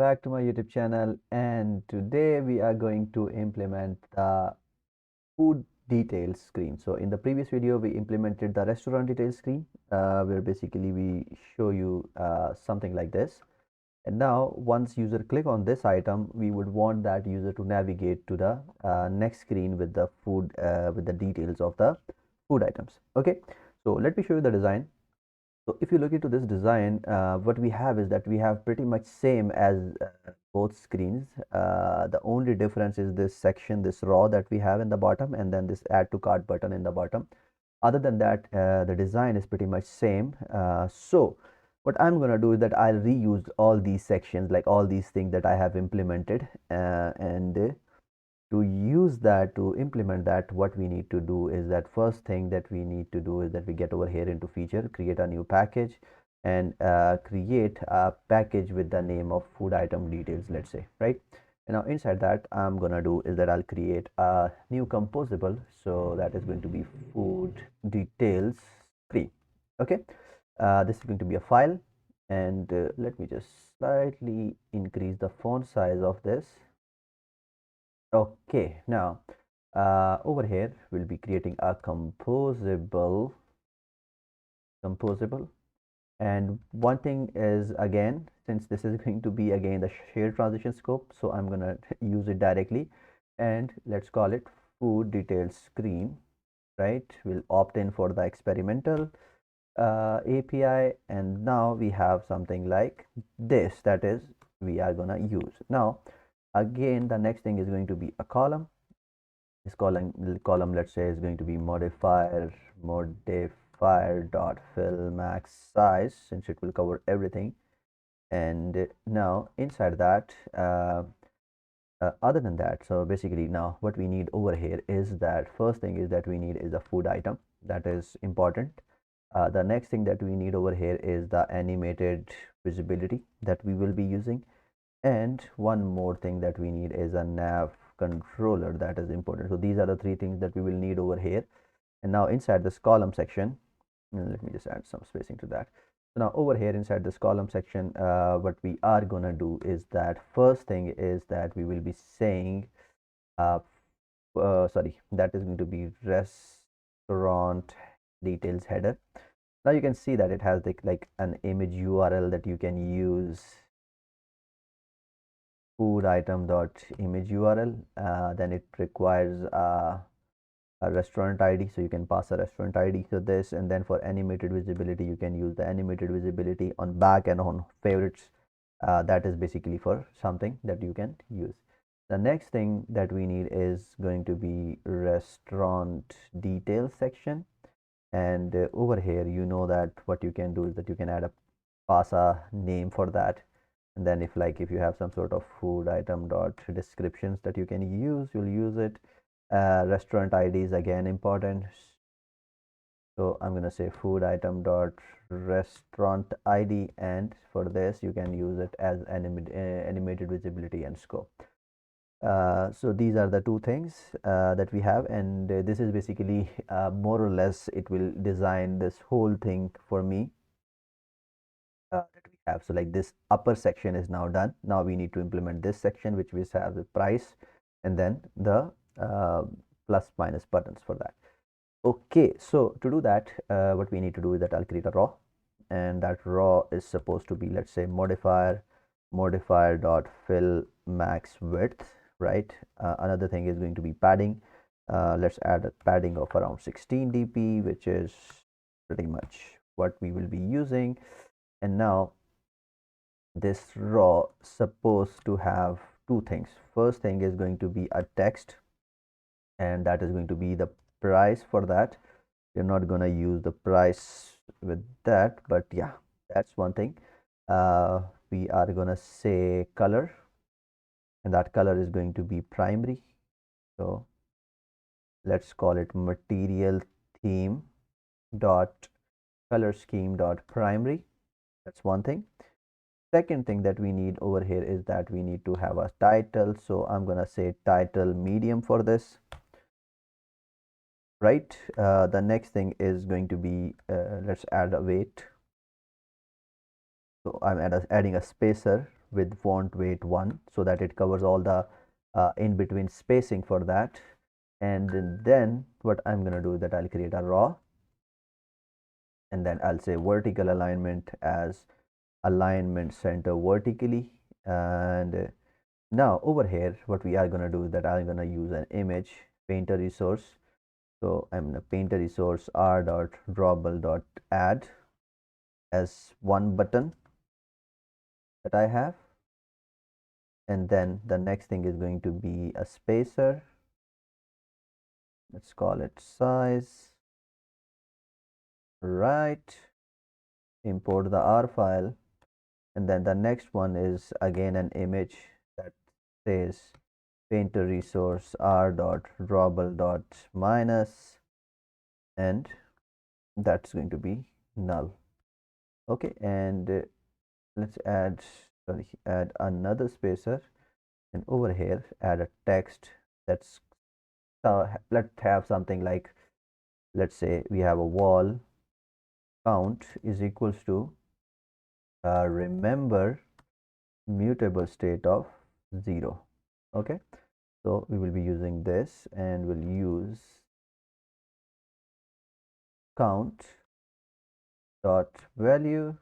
back to my YouTube channel, and today we are going to implement the food details screen. So in the previous video we implemented the restaurant details screen, where basically we show you something like this. And now once user click on this item, we would want that user to navigate to the next screen with the food with the details of the food items. Okay, so let me show you the design. So if you look into this design, what we have is that we have pretty much same as both screens. The only difference is this section, this raw that we have in the bottom, and then this add to cart button in the bottom. Other than that, the design is pretty much same. So what I'm gonna do is that I'll reuse all these sections, like all these things that I have implemented, and to use that, to implement that, what we need to do is that first thing that we need to do is that we get over here into feature, create a new package, and create a package with the name of food item details, let's say, right? And now inside that, I'm gonna do is that I'll create a new composable, so that is going to be food details screen. Okay, this is going to be a file, and let me just slightly increase the font size of this. Okay, now over here we'll be creating a composable, and one thing is, again, since this is going to be again the shared transition scope, so I'm gonna use it directly, and let's call it food details screen, right? We'll opt in for the experimental API, and now we have something like this, that is we are gonna use. Now again, the next thing is going to be a column. This column, let's say, is going to be modifier dot fill max size, since it will cover everything. And now inside that, other than that, so basically now what we need over here is that first thing is that we need is a food item. That is important. The next thing that we need over here is the animated visibility that we will be using. And one more thing that we need is a nav controller. That is important. So these are the three things that we will need over here. And now inside this column section, let me just add some spacing to that. So now over here inside this column section, what we are gonna do is that first thing is that we will be saying sorry, that is going to be restaurant details header. Now you can see that it has like an image URL that you can use, food item dot image URL. Then it requires a restaurant ID, so you can pass a restaurant ID to this. And then for animated visibility, you can use the animated visibility on back and on favorites. That is basically for something that you can use. The next thing that we need is going to be restaurant details section. And over here, you know that what you can do is that you can add a pass a name for that. And then if you have some sort of food item dot descriptions that you can use, you'll use it. Restaurant ID is again important, so I'm going to say food item dot restaurant ID, and for this you can use it as animated visibility and scope. So these are the two things that we have, and this is basically more or less it will design this whole thing for me that we have. So like this upper section is now done. Now we need to implement this section, which we have the price and then the plus minus buttons for that. Okay, so to do that, what we need to do is that I'll create a raw, and that raw is supposed to be, let's say, modifier dot fill max width, right? Another thing is going to be padding. Let's add a padding of around 16 dp, which is pretty much what we will be using. And now this raw supposed to have two things. First thing is going to be a text, and that is going to be the price. For that, you're not gonna use the price with that, but yeah, that's one thing. We are gonna say color, and that color is going to be primary. So let's call it material theme dot color scheme dot primary. That's one thing. Second thing that we need over here is that we need to have a title, so I'm gonna say title medium for this, right? The next thing is going to be let's add a weight, so I'm adding a spacer with font weight 1 so that it covers all the in between spacing for that. And then what I'm going to do is that I'll create a raw, and then I'll say vertical alignment as alignment center vertically. And now over here what we are going to do is that I'm going to use an image painter resource. So I'm going to painter resource r.drawable.add as one button that I have, and then the next thing is going to be a spacer. Let's call it size. Right, import the R file, and then the next one is again an image that says painter resource r.drawable.minus, and that's going to be null. Okay, and let's add another spacer, and over here add a text that's let's have something like, let's say we have a wall count is equals to remember mutable state of 0. Okay, so we will be using this, and we'll use count dot value,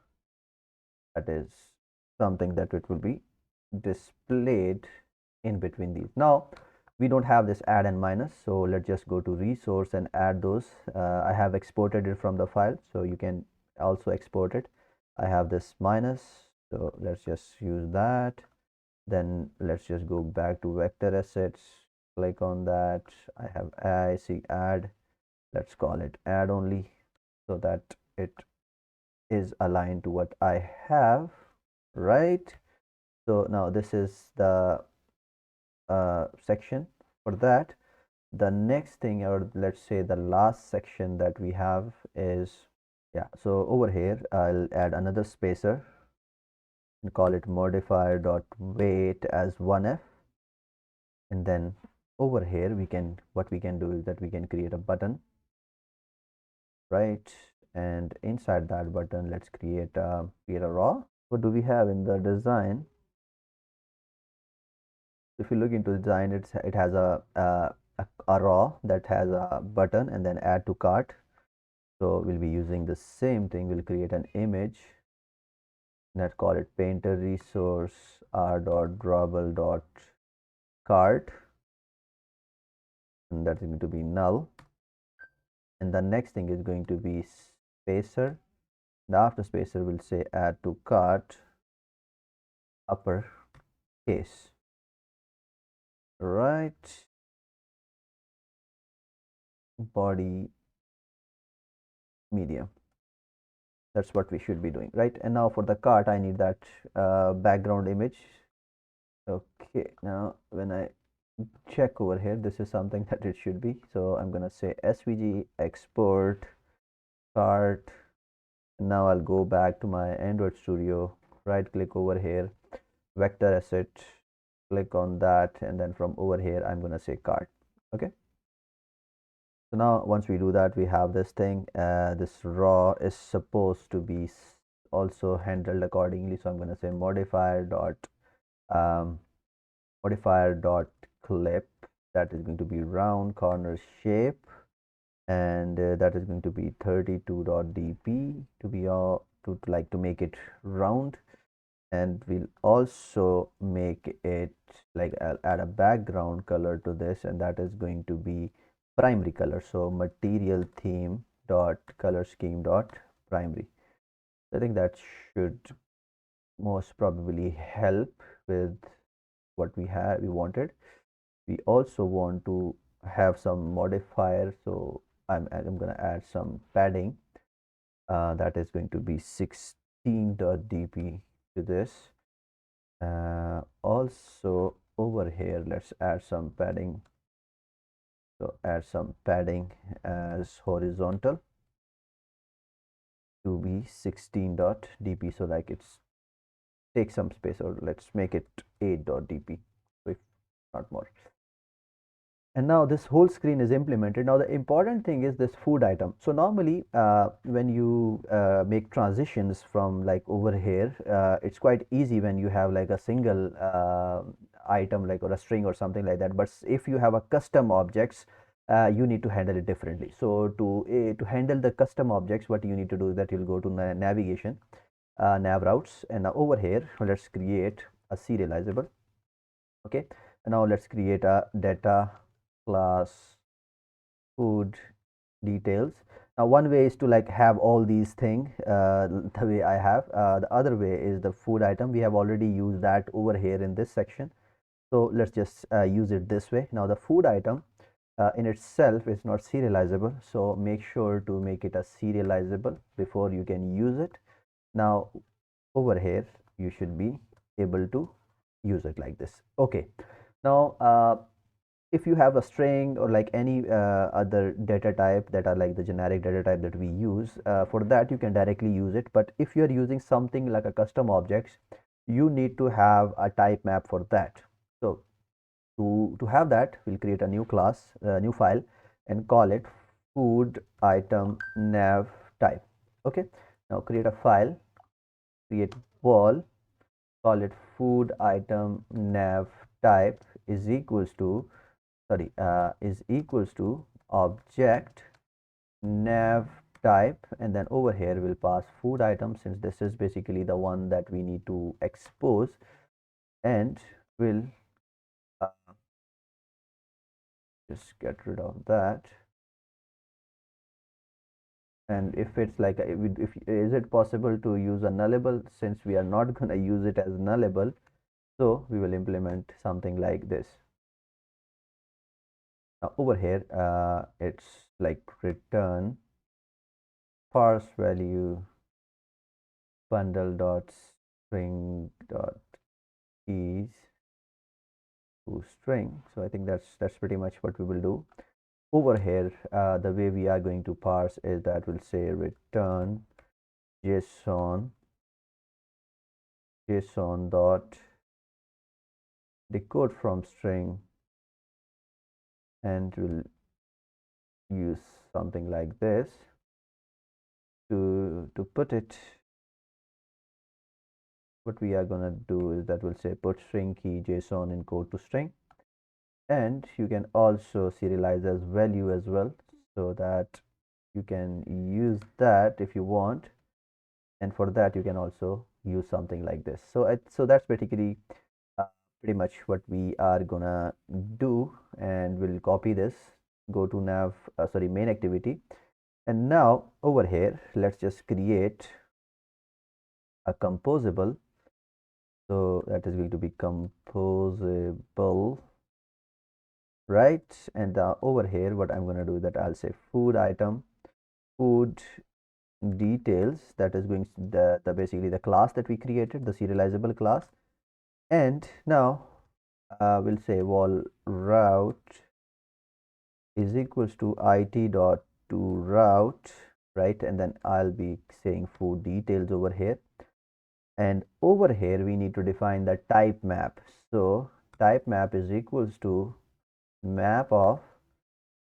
that is something that it will be displayed in between these. Now we don't have this add and minus, so let's just go to resource and add those. I have exported it from the file, so you can also export it. I have this minus, so let's just use that. Then let's just go back to vector assets, click on that. I see add, let's call it add only, so that it is aligned to what I have, right? So now this is the section for that. The next thing, or let's say the last section that we have is, yeah, so over here I'll add another spacer and call it modifier dot weight as 1f, and then over here we can, what we can do is that we can create a button, right? And inside that button, let's create a raw. What do we have in the design? If you look into the design, it has a raw that has a button and then add to cart. So we'll be using the same thing. We'll create an image, let's call it painter resource r.drawable.cart, and that's going to be null. And the next thing is going to be spacer. And after spacer, we'll say add to cart upper case, right? Body medium. That's what we should be doing, right? And now for the cart, I need that background image. Okay, now when I check over here, this is something that it should be. So I'm gonna say svg export cart. Now I'll go back to my Android Studio, right click over here, vector asset, click on that, and then from over here I'm gonna say cart. Okay, so now once we do that, we have this thing. This raw is supposed to be also handled accordingly, so I'm going to say um, modifier dot clip, that is going to be round corner shape, and that is going to be 32.dp to be to make it round. And we'll also make it like, I'll add a background color to this, and that is going to be primary color. So material theme dot color scheme dot primary. I think that should most probably help with what we wanted. We also want to have some modifier, so I'm going to add some padding, that is going to be 16.dp to this. Also over here, let's add some padding. So add some padding as horizontal to be 16.dp, so like it's take some space, or let's make it 8.dp, if not more. And now this whole screen is implemented. Now the important thing is this food item. So normally when you make transitions from like over here, it's quite easy when you have like a single item like or a string or something like that. But if you have a custom objects, you need to handle it differently. So to handle the custom objects, what you need to do is that you'll go to navigation, nav routes, and now over here let's create a serializable. Okay, and now let's create a data class food details. Now one way is to like have all these things the way I have. The other way is the food item. We have already used that over here in this section, so let's just use it this way. Now the food item in itself is not serializable, so make sure to make it a serializable before you can use it. Now over here you should be able to use it like this. Okay, now if you have a string or like any other data type that are like the generic data type that we use, for that you can directly use it. But if you are using something like a custom objects, you need to have a type map for that. So to have that, we'll create a new class, new file, and call it food item nav type. Okay, now create a file, create wall, call it food item nav type is equals to, sorry, is equals to object nav type, and then over here we'll pass food item, since this is basically the one that we need to expose, and we'll uh, just get rid of that. And if it's like if is it possible to use a nullable, since we are not going to use it as nullable, so we will implement something like this. Now over here it's like return parse value bundle dot string dot keys to string. So I think that's pretty much what we will do. Over here the way we are going to parse is that we'll say return json dot decode from string, and we'll use something like this to put it. What we are gonna do is that we'll say put string key json encode to string, and you can also serialize as value as well, so that you can use that if you want. And for that you can also use something like this. So that's basically uh, pretty much what we are gonna do. And we'll copy this, go to nav sorry, main activity, and now over here let's just create a composable. So that is going to be composable, right? And over here what I'm going to do is that I'll say food item food details, that is going to the basically the class that we created, the serializable class. And now we'll say wall route is equals to it dot to route, right? And then I'll be saying food details over here. And over here we need to define the type map. So type map is equals to map of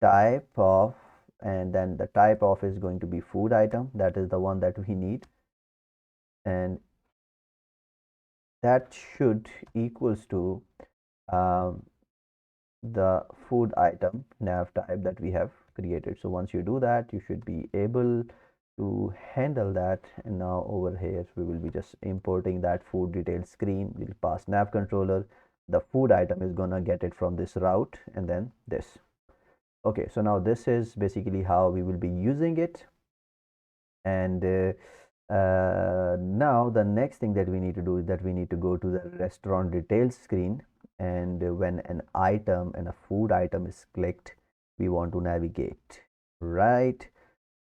type of, and then the type of is going to be food item, that is the one that we need, and that should equals to um, the food item nav type that we have created. So once you do that, you should be able to handle that. And now over here we will be just importing that food detail screen. We'll pass nav controller, the food item is gonna get it from this route, and then this. Okay, so now this is basically how we will be using it. And now the next thing that we need to do is that we need to go to the restaurant details screen, and when an item and a food item is clicked, we want to navigate, right?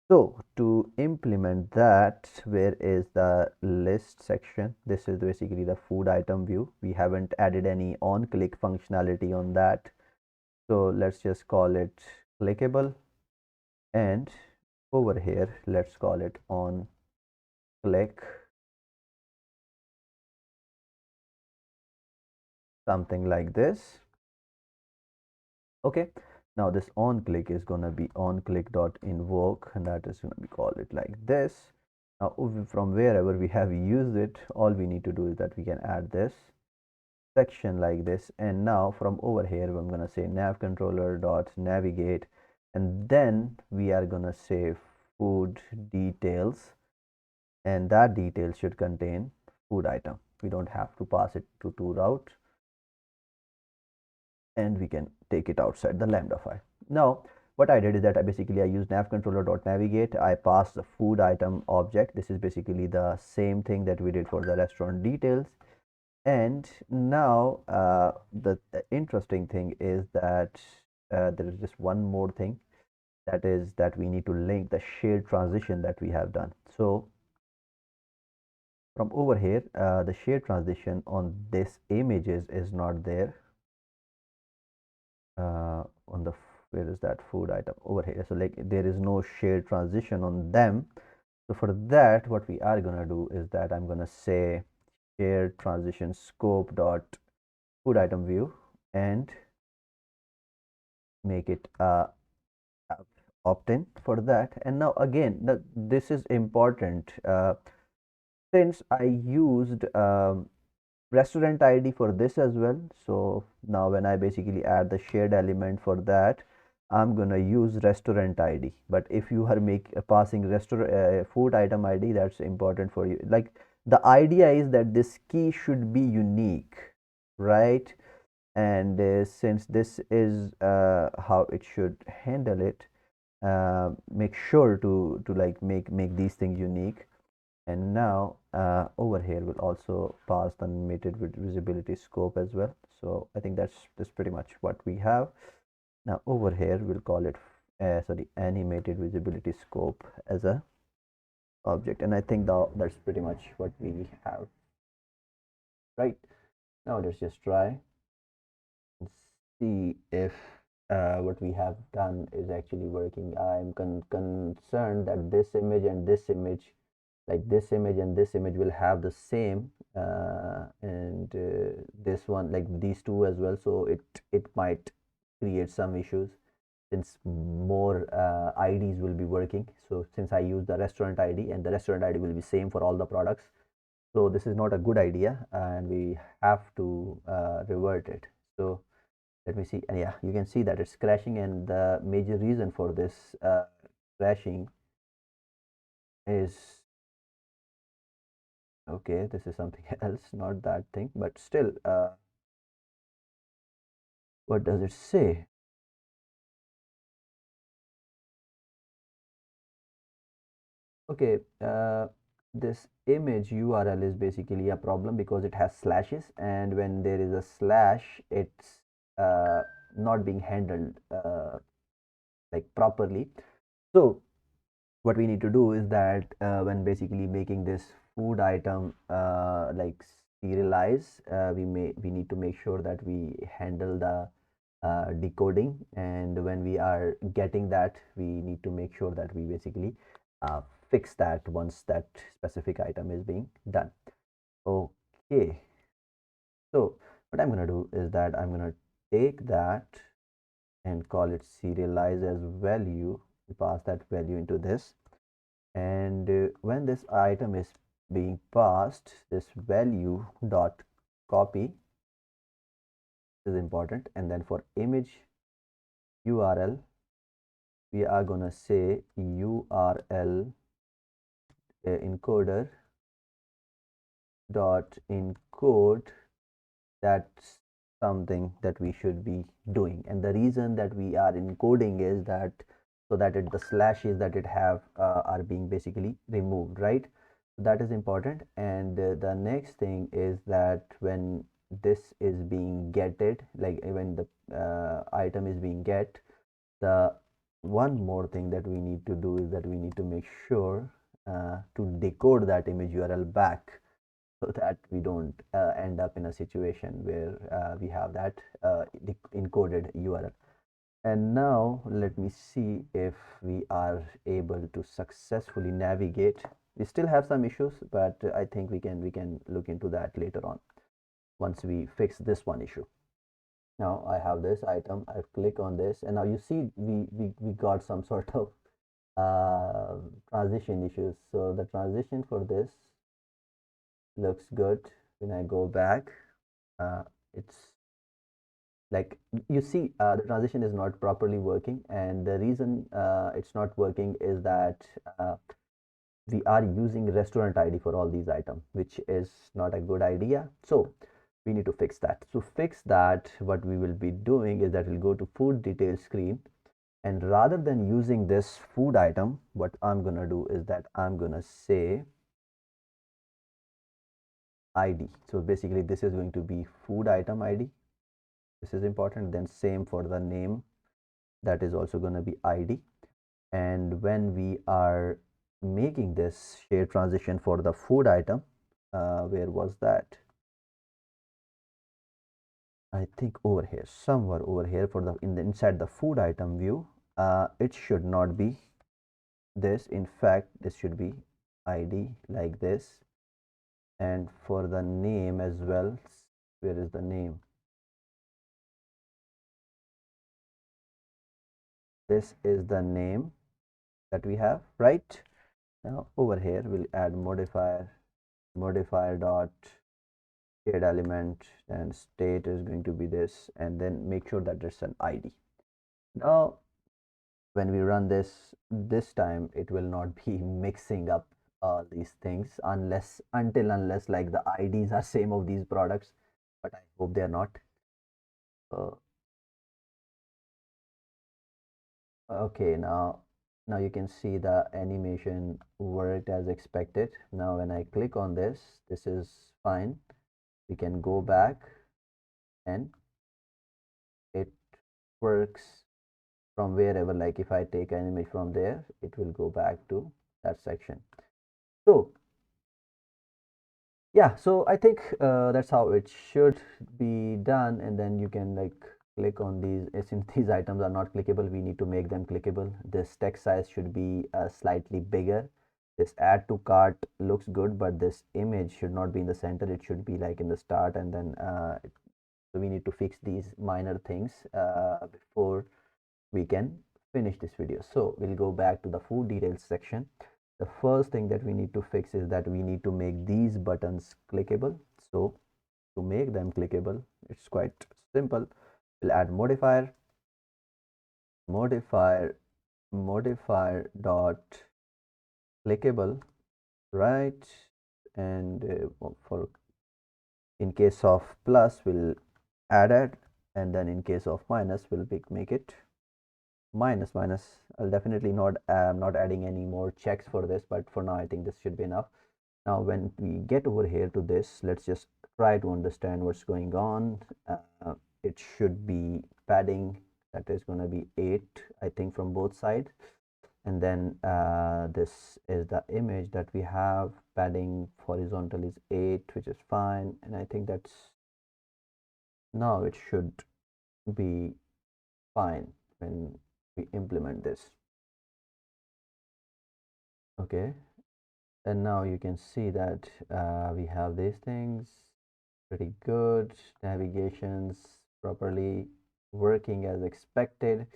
So to implement that, where is the list section? This is basically the food item view. We haven't added any on click functionality on that, so let's just call it clickable. And over here let's call it on click, something like this. Okay, now this on click is going to be on click dot invoke, and that is going to be called it like this. Now from wherever we have used it, all we need to do is that we can add this section like this, and now from over here I'm going to say nav controller dot navigate, and then we are going to say food details, and that detail should contain food item. We don't have to pass it to route, and we can take it outside the lambda file. Now what I did is that I used nav controller dot navigate. I passed the food item object. This is basically the same thing that we did for the restaurant details. And now the interesting thing is that there is just one more thing, that is that we need to link the shared transition that we have done. So from over here, the shared transition on this images is not there. On the, where is that food item over here? So like there is no shared transition on them. So for that, what we are gonna do is that I'm gonna say shared transition scope dot food item view, and make it opt-in for that. And now again, this is important, since I used restaurant ID for this as well. So now when I basically add the shared element for that, I'm gonna use restaurant ID. But if you are passing restaurant food item ID, that's important for you. Like the idea is that this key should be unique, right? And since this is how it should handle it, make sure to like make these things unique. And now over here we'll also pass the animated visibility scope as well. So I think that's pretty much what we have. Now over here we'll call it sorry, animated visibility scope as a object, and I think that's pretty much what we have. Right, now let's just try and see if what we have done is actually working. I'm concerned that this image and this image, like this image and this image, will have the same, and this one, like these two as well. So it might create some issues since more IDs will be working. So since I use the restaurant ID, and the restaurant ID will be same for all the products, so this is not a good idea, and we have to revert it. So let me see, and yeah, you can see that it's crashing, and the major reason for this crashing is, okay, this is something else, not that thing, but still, what does it say? Okay, this image URL is basically a problem because it has slashes, and when there is a slash, it's not being handled like properly. So what we need to do is that when basically making this food item like serialize, we need to make sure that we handle the decoding, and when we are getting that, we need to make sure that we basically uh, fix that once that specific item is being done. Okay, so what I'm going to do is that I'm going to take that and call it serialize as value, pass that value into this, and when this item is being passed, this value dot copy is important, and then for image URL, we are gonna say URL encoder dot encode. That's something that we should be doing, and the reason that we are encoding is that so that the slashes that it have are being basically removed, right? So that is important. And the next thing is that when this is being getted, like when the item is being get, the one more thing that we need to do is that we need to make sure to decode that image URL back, so that we don't end up in a situation where we have that encoded URL. And now let me see if we are able to successfully navigate. We still have some issues, but I think we can look into that later on once we fix this one issue. Now I have this item, I click on this, and now you see we got some sort of transition issues. So the transition for this looks good. When I go back, it's like you see the transition is not properly working, and the reason it's not working is that we are using restaurant ID for all these items, which is not a good idea. So we need to fix that. To fix that, what we will be doing is that we'll go to food details screen, and rather than using this food item, what I'm gonna do is that I'm gonna say ID. So basically this is going to be food item ID. This is important. Then same for the name, that is also going to be ID. And when we are making this shared transition for the food item, where was that? I think over here, somewhere over here, for the inside the food item view, it should not be this. In fact, this should be ID like this. And for the name as well, where is the name? This is the name that we have, right? Now over here we'll add modifier dot shared element, and state is going to be this, and then make sure that there's an ID. Now when we run this time, it will not be mixing up all these things unless like the IDs are same of these products, but I hope they're not. uh, okay, now you can see the animation worked as expected. Now when I click on this is fine. We can go back, and it works from wherever. Like if I take an image from there, it will go back to that section. So yeah, so I think that's how it should be done. And then you can like click on these. Since these items are not clickable, we need to make them clickable. This text size should be slightly bigger. This add to cart looks good, but this image should not be in the center. It should be like in the start, and then so we need to fix these minor things before we can finish this video. So we'll go back to the food details section. The first thing that we need to fix is that we need to make these buttons clickable. So to make them clickable, it's quite simple. We'll add modifier dot clickable, right? And for in case of plus, we'll add it, and then in case of minus, we'll make it minus. I'll definitely not not adding any more checks for this, but for now I think this should be enough. Now when we get over here to this, let's just try to understand what's going on. It should be padding, that is going to be 8, I think, from both sides. And then this is the image that we have. Padding horizontal is 8, which is fine, and I think that's now it should be fine when we implement this. Okay, and now you can see that we have these things pretty good. Navigations properly working as expected.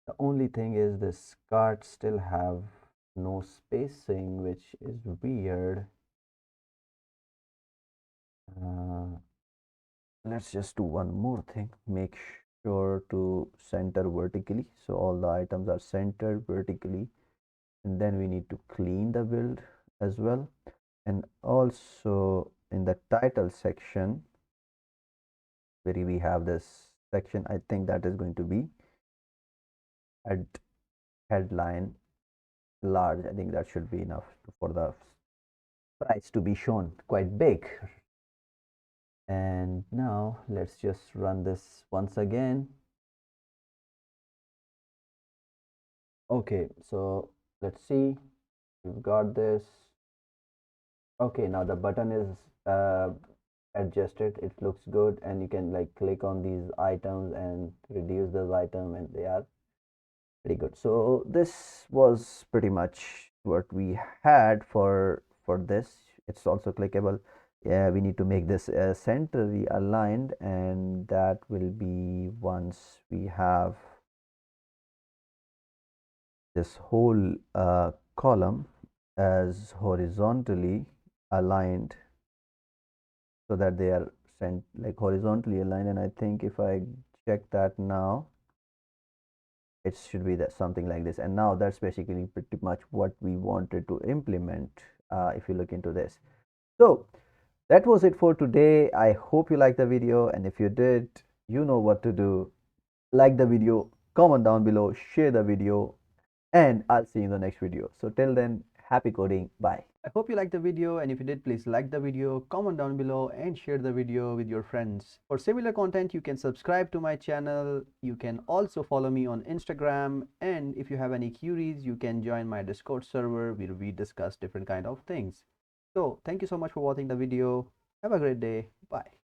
The only thing is this card still have no spacing, which is weird. uh, let's just do one more thing. Make sure to center vertically, so all the items are centered vertically. And then we need to clean the build as well. And also in the title section, where we have this section, I think that is going to be at headline large. I think that should be enough for the price to be shown quite big. And now let's just run this once again. Okay, so let's see, we've got this. Okay, now the button is adjusted, it looks good, and you can like click on these items and reduce those items, and they are pretty good. So this was pretty much what we had for this. It's also clickable. we need to make this centrally aligned, and that will be once we have this whole column as horizontally aligned, so that they are sent like horizontally aligned. And I think if I check that now, it should be that something like this. And now that's basically pretty much what we wanted to implement. If you look into this, so that was it for today. I hope you liked the video, and if you did, you know what to do. Like the video, comment down below, share the video, and I'll see you in the next video. So till then, happy coding. Bye. I hope you liked the video, and if you did, please like the video, comment down below, and share the video with your friends. For similar content, you can subscribe to my channel. You can also follow me on Instagram, and if you have any queries, you can join my Discord server where we discuss different kind of things. So thank you so much for watching the video. Have a great day. Bye.